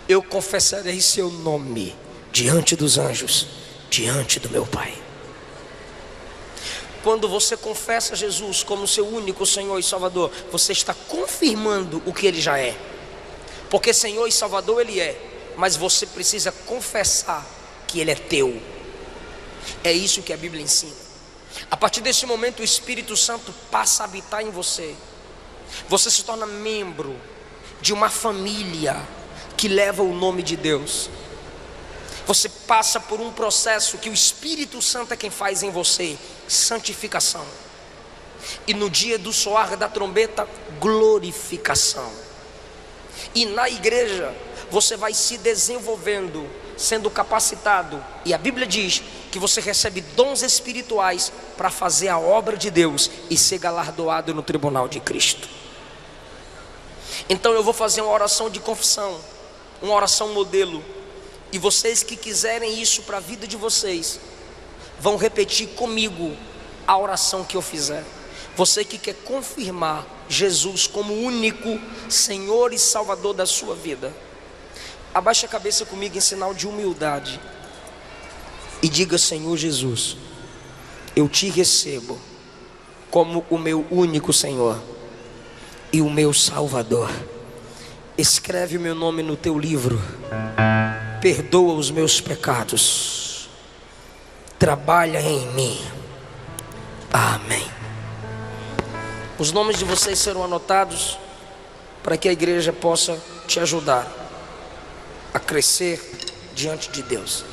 eu confessarei seu nome diante dos anjos, diante do meu Pai. Quando você confessa Jesus como seu único Senhor e Salvador, você está confirmando o que Ele já é. Porque Senhor e Salvador Ele é, mas você precisa confessar que Ele é teu. É isso que a Bíblia ensina. A partir desse momento o Espírito Santo passa a habitar em você. Você se torna membro de uma família que leva o nome de Deus. Você passa por um processo que o Espírito Santo é quem faz em você: santificação. E no dia do soar da trombeta, glorificação. E na igreja você vai se desenvolvendo, sendo capacitado. E a Bíblia diz que você recebe dons espirituais para fazer a obra de Deus e ser galardoado no tribunal de Cristo. Então eu vou fazer uma oração de confissão, uma oração modelo. E vocês que quiserem isso para a vida de vocês, vão repetir comigo a oração que eu fizer. Você que quer confirmar Jesus como único Senhor e Salvador da sua vida, abaixe a cabeça comigo em sinal de humildade e diga: Senhor Jesus, eu te recebo como o meu único Senhor e o meu Salvador. Escreve o meu nome no teu livro, perdoa os meus pecados, trabalha em mim. Amém. Os nomes de vocês serão anotados para que a igreja possa te ajudar a crescer diante de Deus.